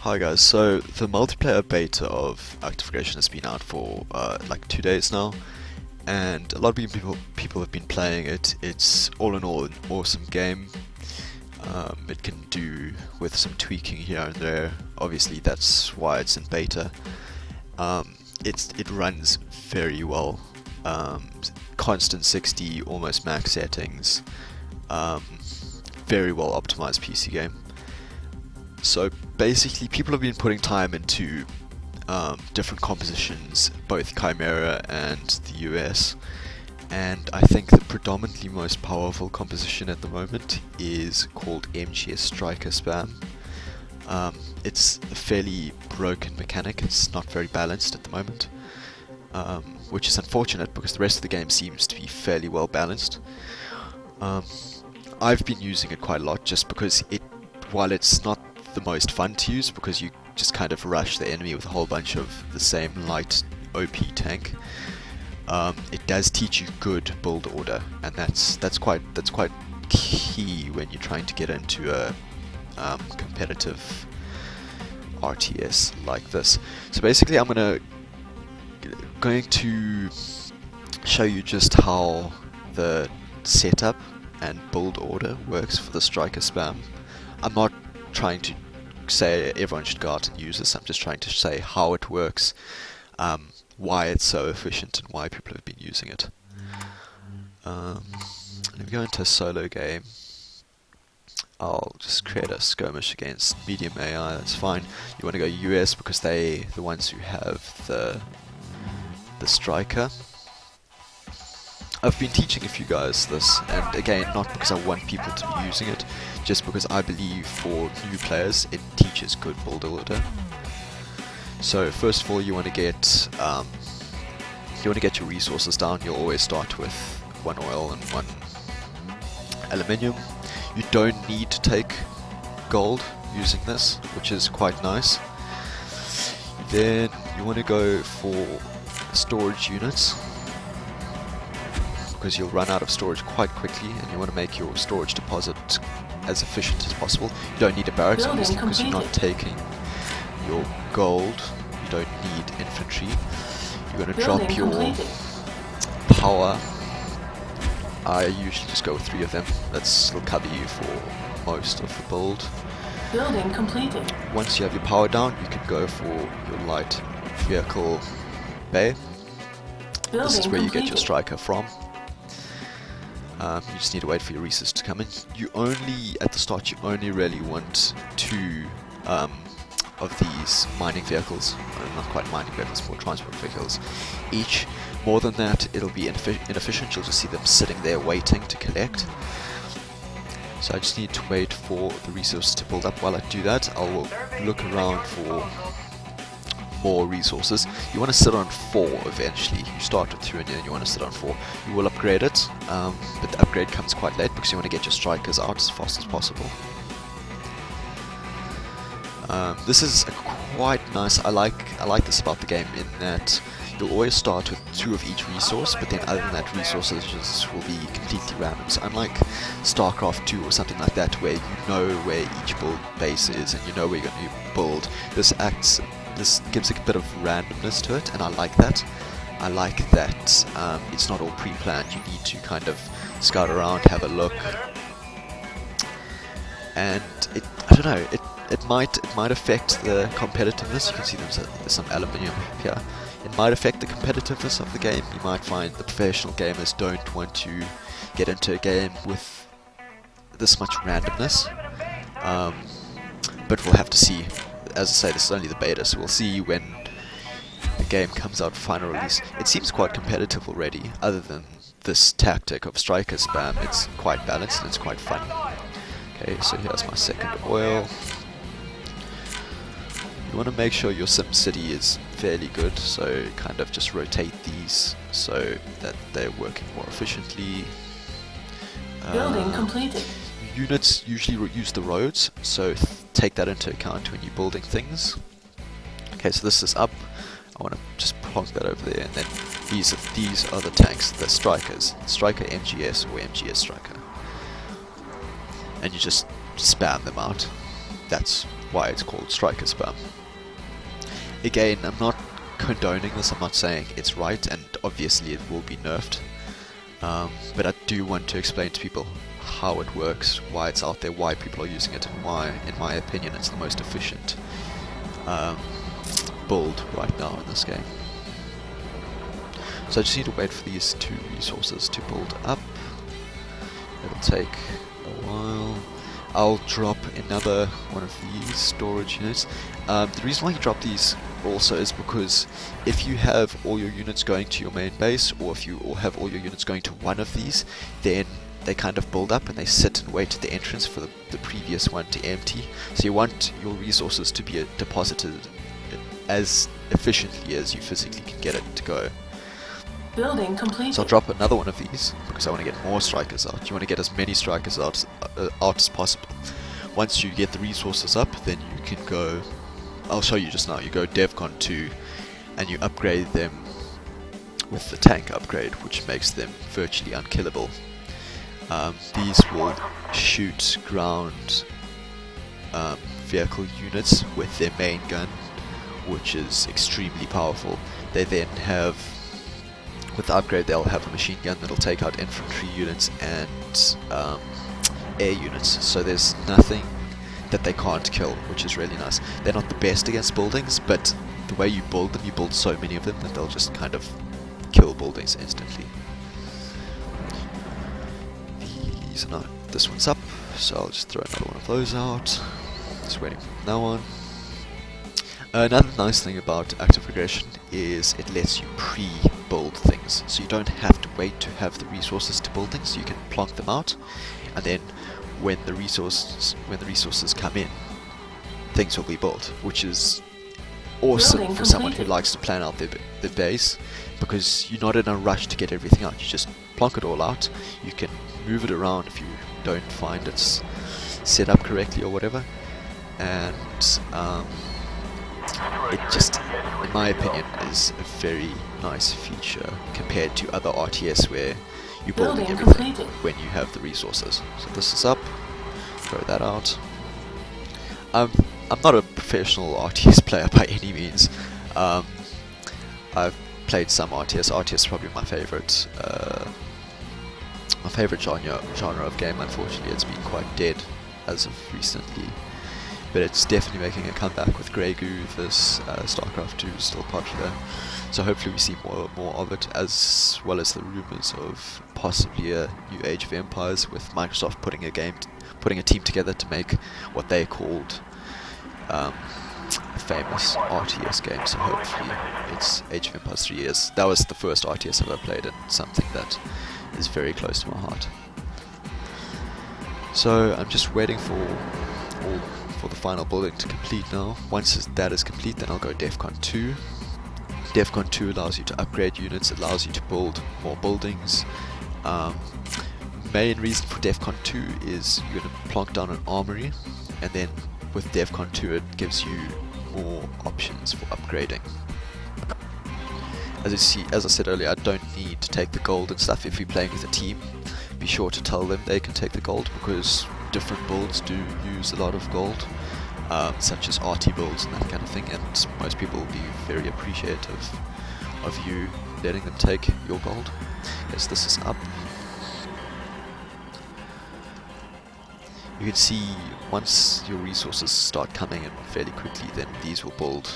Hi guys, so the multiplayer beta of Actification has been out for like 2 days now, and a lot of people have been playing it. It's all in all an awesome game. It can do with some tweaking here and there. Obviously, that's why it's in beta. It runs very well. Constant 60, almost max settings. Very well optimized PC game. So basically, people have been putting time into different compositions, both Chimera and the US, and I think the predominantly most powerful composition at the moment is called MGS Stryker Spam. It's a fairly broken mechanic, it's not very balanced at the moment, which is unfortunate because the rest of the game seems to be fairly well balanced. I've been using it quite a lot just because while it's not the most fun to use because you just kind of rush the enemy with a whole bunch of the same light OP tank, it does teach you good build order, and that's quite key when you're trying to get into a competitive RTS like this. So basically, I'm going to show you just how the setup and build order works for the Stryker Spam. I'm not trying to say everyone should go out and use this. I'm just trying to say how it works, why it's so efficient, and why people have been using it. Let me go into a solo game. I'll just create a skirmish against medium AI. That's fine. You want to go US because they're the ones who have the Stryker. I've been teaching a few guys this, and again, not because I want people to be using it, just because I believe for new players it teaches good build order. So first of all, you want to get your resources down. You'll always start with 1 oil and 1 aluminium. You don't need to take gold using this, which is quite nice. Then you want to go for storage units, because you'll run out of storage quite quickly, and you want to make your storage deposit as efficient as possible. You don't need a barracks, obviously, because you're not taking your gold. You don't need infantry. You're going to drop your power. I usually just go with 3 of them. That'll cover you for most of the build. Building completed. Once you have your power down, you can go for your light vehicle bay. This is where you get your Stryker from. You just need to wait for your resources to come in. At the start, you only really want 2 of these mining vehicles, not quite mining vehicles, more transport vehicles each. More than that, it'll be inefficient. You'll just see them sitting there waiting to collect. So I just need to wait for the resources to build up. While I do that, I will look around for more resources. You want to sit on 4 eventually. You start with 2 and then you want to sit on 4. You will upgrade it, but the upgrade comes quite late because you want to get your Strykers out as fast as possible. This is quite nice. I like this about the game in that you'll always start with 2 of each resource, but then other than that, resources just will be completely random. So unlike StarCraft 2 or something like that, where you know where each build base is and you know where you're going to build, this gives a bit of randomness to it, and I like that. I like that it's not all pre-planned. You need to kind of scout around, have a look, and I don't know. It might affect the competitiveness. You can see there's some aluminium here. It might affect the competitiveness of the game. You might find the professional gamers don't want to get into a game with this much randomness. But we'll have to see. As I say, this is only the beta, so we'll see when the game comes out for final release. It seems quite competitive already, other than this tactic of Stryker Spam. It's quite balanced and it's quite fun. Okay, so here's my second oil. You want to make sure your SimCity is fairly good, so kind of just rotate these so that they're working more efficiently. Building completed. Units usually use the roads, so take that into account when you're building things. Okay, so this is up. I want to just plonk that over there, and then these are the tanks, the Strykers, Stryker MGS or MGS Stryker, and you just spam them out. That's why it's called Stryker spam. Again, I'm not condoning this, I'm not saying it's right, and obviously it will be nerfed, but I do want to explain to people how it works, why it's out there, why people are using it, and why, in my opinion, it's the most efficient build right now in this game. So I just need to wait for these 2 resources to build up. It'll take a while. I'll drop another one of these storage units. The reason why you drop these also is because if you have all your units going to your main base, or if you have all your units going to one of these, then they kind of build up and they sit and wait at the entrance for the previous one to empty. So you want your resources to be deposited as efficiently as you physically can get it to go. Building complete. So I'll drop another one of these because I want to get more Strikers out. You want to get as many Strikers out as possible. Once you get the resources up, then you can go, I'll show you just now, you go Defcon 2 and you upgrade them with the tank upgrade, which makes them virtually unkillable. These will shoot ground vehicle units with their main gun, which is extremely powerful. They then have, with the upgrade, they'll have a machine gun that'll take out infantry units and air units, so there's nothing that they can't kill, which is really nice. They're not the best against buildings, but the way you build them, you build so many of them that they'll just kind of kill buildings instantly. These are not, this one's up, so I'll just throw another one of those out. Just waiting for that one. Another nice thing about active regression is it lets you pre-build things, so you don't have to wait to have the resources to build things. You can plonk them out, and then when the resources come in, things will be built, which is awesome for someone who likes to plan out their base, because you're not in a rush to get everything out. You just plonk it all out. You can move it around if you don't find it's set up correctly or whatever, and it just, in my opinion, is a very nice feature compared to other RTS where you're building everything when you have the resources. So this is up, throw that out. I'm not a professional RTS player by any means. I've played some RTS. RTS is probably my favorite genre of game. Unfortunately, it's been quite dead as of recently, but it's definitely making a comeback with Grey Goo. This StarCraft 2 is still popular, so hopefully we see more of it, as well as the rumours of possibly a new Age of Empires, with Microsoft putting a team together to make what they called a famous RTS game. So hopefully it's Age of Empires 3 years. That was the first RTS I've ever played, and something that is very close to my heart. So I'm just waiting for the final building to complete now. Once that is complete, then I'll go Defcon 2. Defcon 2 allows you to upgrade units, it allows you to build more buildings. Main reason for Defcon 2 is you're going to plonk down an armory, and then with Defcon 2 it gives you more options for upgrading. As I said earlier, I don't need to take the gold and stuff. If you're playing with a team, be sure to tell them they can take the gold, because different builds do use a lot of gold, such as RT builds and that kind of thing, and most people will be very appreciative of you letting them take your gold. Yes, this is up. You can see once your resources start coming in fairly quickly, then these will build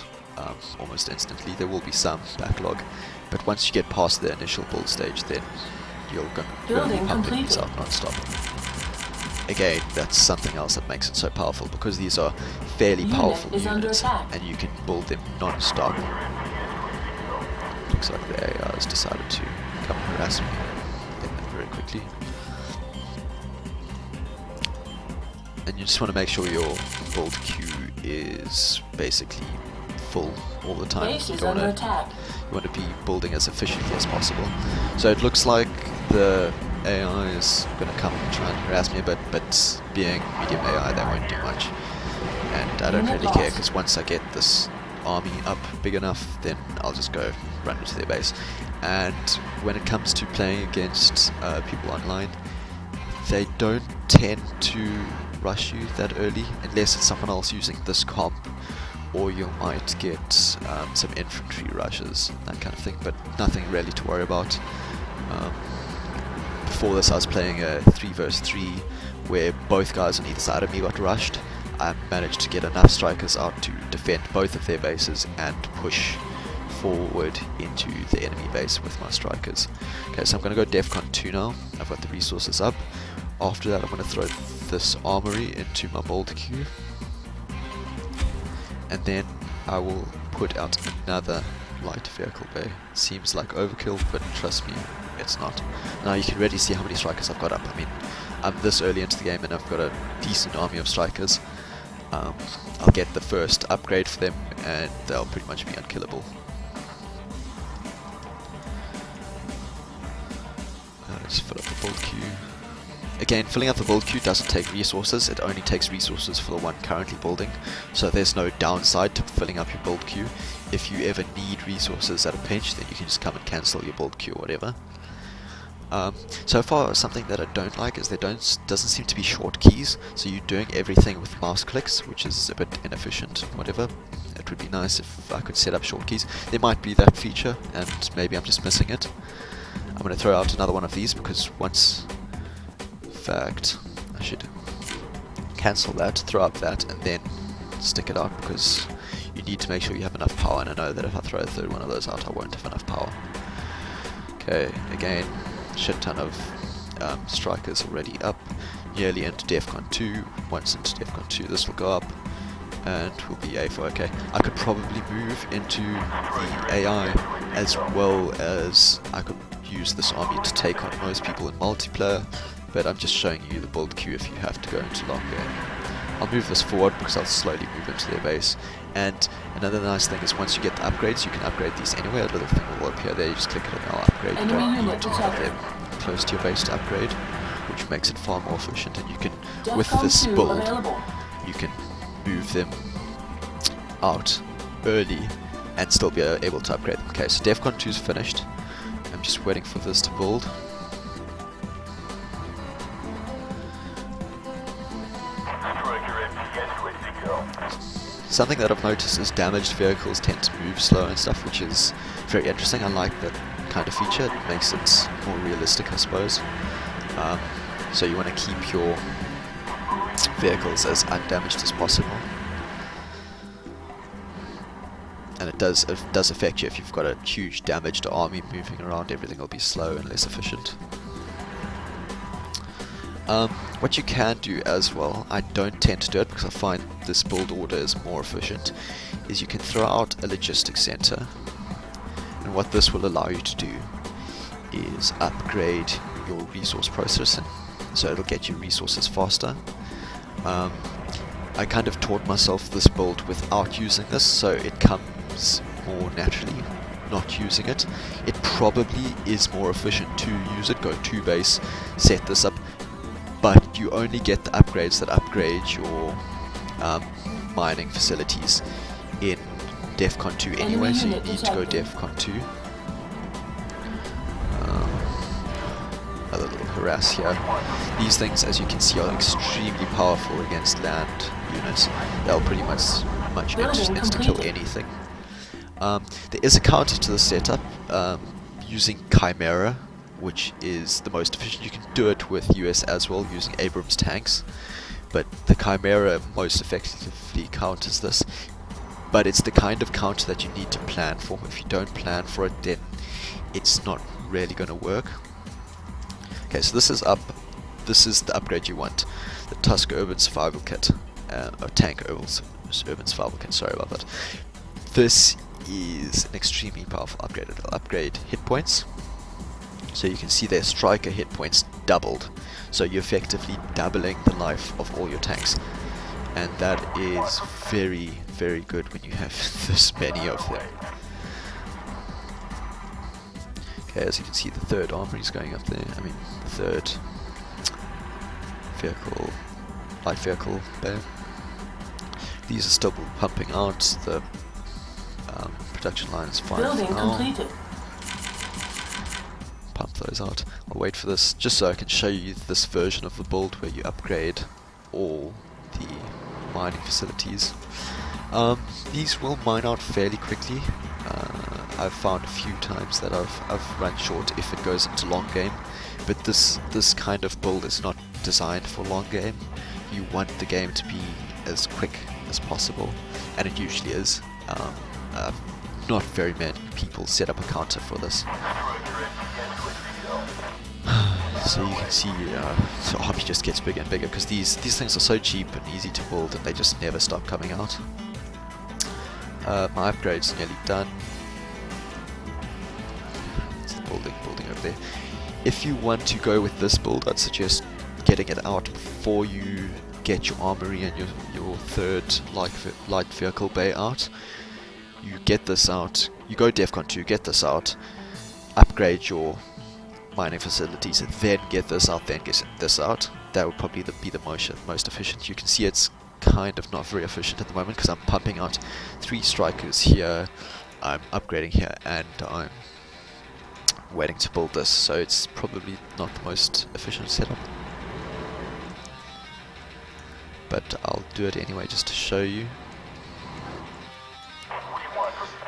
almost instantly. There will be some backlog, but once you get past the initial build stage, then you're going to be pumping these out non-stop. Again, that's something else that makes it so powerful, because these are fairly powerful units and you can build them non-stop. Looks like the AI has decided to come and harass me. Get that very quickly. And you just want to make sure your build queue is basically full all the time. You want to be building as efficiently as possible. So it looks like the AI is going to come and try and harass me a bit, but being medium AI, they won't do much. And I don't really care, because once I get this army up big enough, then I'll just go run into their base. And when it comes to playing against people online, they don't tend to rush you that early, unless it's someone else using this comp, or you might get some infantry rushes, that kind of thing, but nothing really to worry about. Before this I was playing a 3 vs 3 where both guys on either side of me got rushed. I managed to get enough strikers out to defend both of their bases and push forward into the enemy base with my strikers. Okay, so I'm going to go Defcon 2 now. I've got the resources up. After that I'm going to throw this armory into my bold queue. And then I will put out another light vehicle bay. Seems like overkill, but trust me, it's not. Now you can already see how many strikers I've got up. I mean, I'm this early into the game and I've got a decent army of strikers. I'll get the first upgrade for them and they'll pretty much be unkillable. Let's fill up the build queue. Again, filling up the build queue doesn't take resources, it only takes resources for the one currently building, so there's no downside to filling up your build queue. If you ever need resources at a pinch, then you can just come and cancel your build queue or whatever. So far, something that I don't like is there doesn't seem to be short keys, so you're doing everything with mouse clicks, which is a bit inefficient, whatever. It would be nice if I could set up short keys. There might be that feature, and maybe I'm just missing it. I'm going to throw out another one of these, because once... In fact, I should cancel that, throw up that, and then stick it out, because you need to make sure you have enough power, and I know that if I throw a third one of those out, I won't have enough power. Okay, again, shit ton of strikers already up, nearly into Defcon 2. Once into Defcon 2 this will go up and we'll be A4. Okay, I could probably move into the AI as well as I could use this army to take on most people in multiplayer, but I'm just showing you the build queue if you have to go into long game. I'll move this forward because I'll slowly move into their base. And another nice thing is once you get the upgrades, you can upgrade these anywhere. A little thing will appear there, you just click it and I'll upgrade. You don't need to have them close to your base to upgrade, which makes it far more efficient. And you can, with this build, you can move them out early and still be able to upgrade them. Okay, so Defcon 2 is finished. I'm just waiting for this to build. Something that I've noticed is damaged vehicles tend to move slow and stuff, which is very interesting. I like that kind of feature. It makes it more realistic, I suppose. So you want to keep your vehicles as undamaged as possible. And it does affect you if you've got a huge damaged army moving around. Everything will be slow and less efficient. What you can do as well, I don't tend to do it because I find this build order is more efficient, is you can throw out a logistics center, and what this will allow you to do is upgrade your resource processing, so it'll get you resources faster. I kind of taught myself this build without using this, so it comes more naturally not using it. It probably is more efficient to use it, go to base, set this up, but you only get the upgrades that upgrade your mining facilities in Defcon 2 anyway, so you need to go Defcon 2. Another little harass here. These things, as you can see, are extremely powerful against land units. They'll pretty much insta-kill anything. There is a counter to the setup using Chimera, which is the most efficient. You can do it with US as well using Abrams tanks, but the Chimera most effectively counters this. But it's the kind of counter that you need to plan for. If you don't plan for it, then it's not really going to work. Okay, so this is up. This is the upgrade you want. The Tusk Urban Survival Kit, or Tank Urban Survival Kit. Sorry about that. This is an extremely powerful upgrade. It'll upgrade hit points. So you can see their Stryker hit points doubled. So you're effectively doubling the life of all your tanks. And that is very, very good when you have this many of them. Okay, as you can see, the third armory is going up there. I mean, the third vehicle, light vehicle there. These are still pumping out. The production line is fine. Building completed. Pump those out. I'll wait for this just so I can show you this version of the build where you upgrade all the mining facilities. These will mine out fairly quickly. I've found a few times that I've run short if it goes into long game, but this kind of build is not designed for long game. You want the game to be as quick as possible, and it usually is. Not very many people set up a counter for this. So you can see the hobby just gets bigger and bigger because these things are so cheap and easy to build, and they just never stop coming out. My upgrade's nearly done. It's the building over there. If you want to go with this build, I'd suggest getting it out before you get your armory and your third light vehicle bay out. You get this out, you go Defcon 2, get this out, upgrade your mining facilities, and then get this out, then get this out. That would probably be the most efficient. You can see it's kind of not very efficient at the moment because I'm pumping out 3 Strykers here, I'm upgrading here, and I'm waiting to build this, so it's probably not the most efficient setup. But I'll do it anyway just to show you.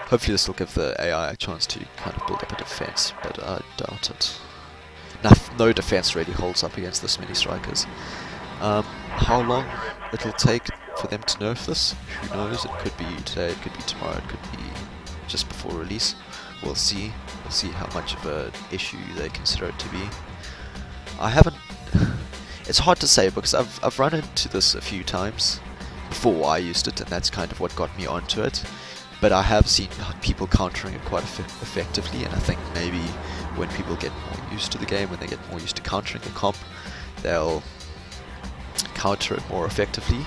Hopefully this will give the AI a chance to kind of build up a defense, but I doubt it. No defense really holds up against this many Strykers. How long it'll take for them to nerf this? Who knows? It could be today, it could be tomorrow, it could be just before release. We'll see. We'll see how much of an issue they consider it to be. I haven't... It's hard to say because I've run into this a few times before I used it, and that's kind of what got me onto it. But I have seen people countering it quite effectively, and I think maybe when people get more used to the game, when they get more used to countering the comp, they'll counter it more effectively.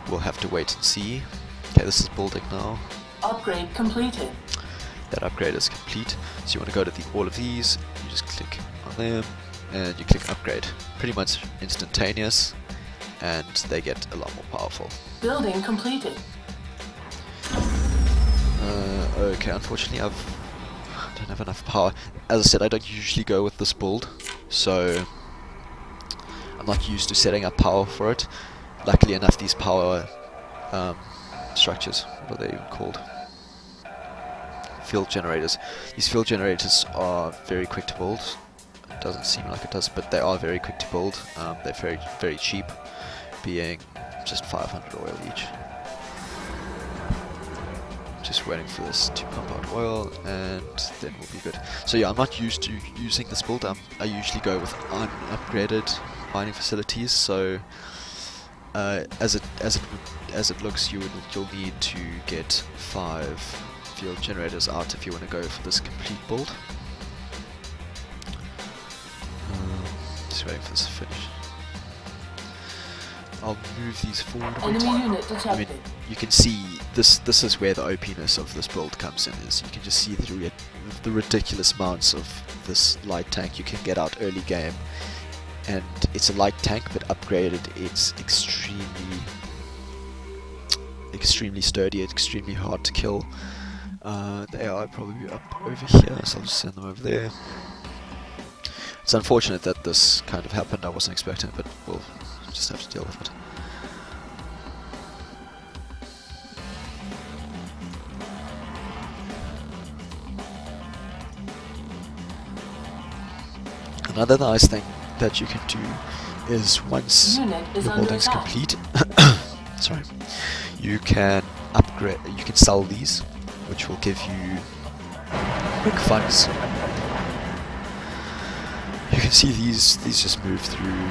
We'll have to wait and see. Okay, this is building now. Upgrade completed. That upgrade is complete. So you want to go to all of these, you just click on them, and you click upgrade. Pretty much instantaneous, and they get a lot more powerful. Building completed. Okay, unfortunately I don't have enough power. As I said, I don't usually go with this build, so I'm not used to setting up power for it. Luckily enough, these power structures, what are they even called? Field generators. These field generators are very quick to build. It doesn't seem like it does, but they are very quick to build. They're very, very cheap, being just 500 oil each. Just waiting for this to pump out oil, and then we'll be good. So yeah, I'm not used to using this build. I usually go with unupgraded mining facilities. So as it looks, you'll need to get 5 field generators out if you want to go for this complete build. Just waiting for this to finish. I'll move these forward a bit. Enemy unit detected. I mean, you can see this is where the OP-ness of this build comes in. Is you can just see the ridiculous amounts of this light tank you can get out early game, and it's a light tank but upgraded. It's extremely sturdy, extremely hard to kill. The AI will probably be up over here, so I'll just send them over there. It's unfortunate that this kind of happened. I wasn't expecting it, but we'll just have to deal with it. Another nice thing that you can do is once your building's complete, sorry, you can upgrade. You can sell these, which will give you quick funds. You can see these just move through.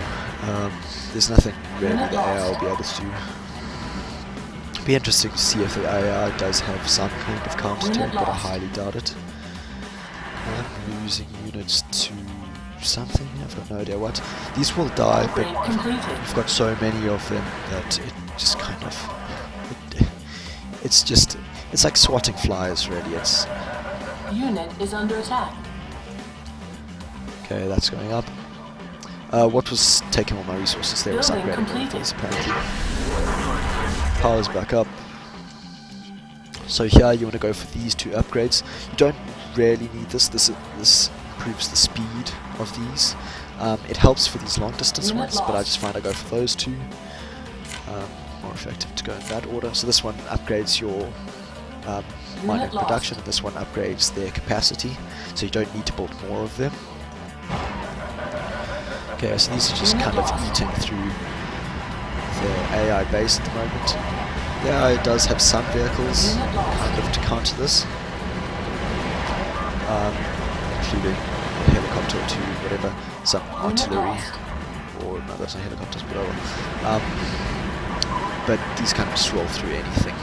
There's nothing really the AI will be able to do. It'll be interesting to see if the AI does have some kind of counter to it, but I highly doubt it. I'm losing units to something, I've got no idea what. These will die, but you've got so many of them that it just kind of... It's like swatting flies, really. Unit is under attack. Okay, that's going up. What was taking all my resources there was Building upgrading these, apparently. Power's back up. So here you want to go for these 2 upgrades. You don't really need this. This improves the speed of these. It helps for these long distance ones, but I just find I go for those 2. more effective to go in that order. So this one upgrades your mining production, and this one upgrades their capacity, so you don't need to build more of them. Okay, so these are just kind of eating through the AI base at the moment. The AI does have some vehicles kind of to counter this, including a helicopter or two, whatever, some artillery, or no, that's not helicopters, but oh well. But these kind of just roll through anything.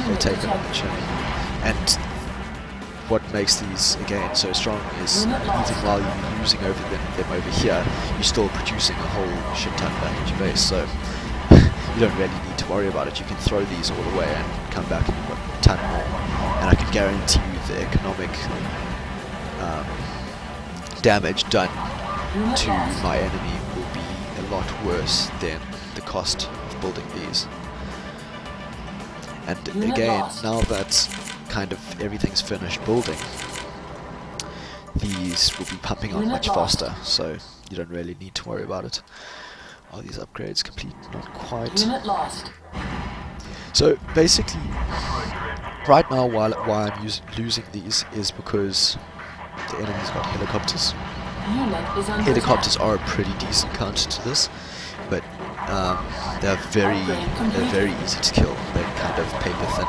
They take it on the chin. And what makes these again so strong is even while you're using them over here, you're still producing a whole shit ton back at your base, so you don't really need to worry about it. You can throw these all away and come back and you've got a ton more, and I can guarantee you the economic damage done to my enemy will be a lot worse than the cost of building these. And again, now that kind of everything's finished building, these will be pumping out much faster, so you don't really need to worry about it. Are these upgrades complete? Not quite. Unit lost. So basically, right now why I'm losing these is because the enemy's got helicopters. Unit is under Helicopters attack. are a pretty decent counter to this, but they're very easy to kill. They're kind of paper thin,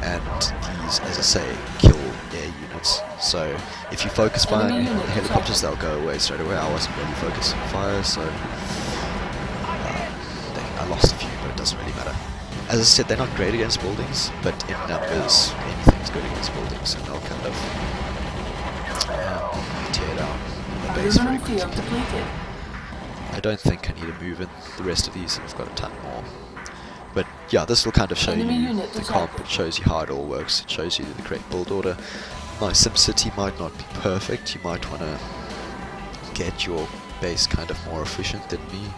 and these, as I say, kill air units. So if you focus fire on the helicopters, they'll go away straight away. I wasn't really focusing fire, so I lost a few, but it doesn't really matter. As I said, they're not great against buildings, but in numbers, anything's good against buildings, and they'll kind of tear down the base very quickly. Field depleted. I don't think I need to move in the rest of these, I've got a ton more. But yeah, this will kind of show Enemy you unit the comp, it shows you how it all works, it shows you the correct build order. My SimCity might not be perfect, you might want to get your base kind of more efficient than me.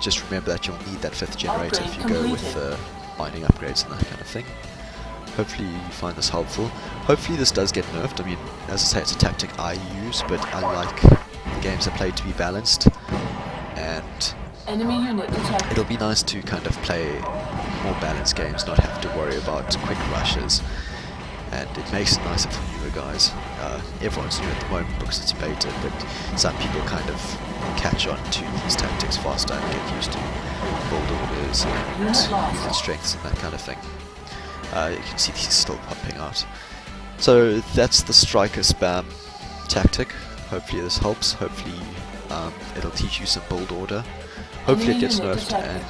Just remember that you'll need that 5th generator if you go with mining upgrades and that kind of thing. Hopefully you find this helpful. Hopefully this does get nerfed. I mean, as I say, it's a tactic I use, but I like the games I play to be balanced, and Enemy unit detected. it'll be nice to kind of play more balanced games, not have to worry about quick rushes, and it makes it nicer for newer guys. Everyone's new at the moment because it's beta, but some people kind of catch on to these tactics faster and get used to build orders and unit strengths and that kind of thing. You can see these still popping out. So that's the Stryker spam tactic. Hopefully this helps. Hopefully it'll teach you some build order. Hopefully it gets nerfed, and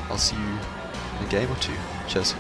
I'll see you in a game or two. Cheers.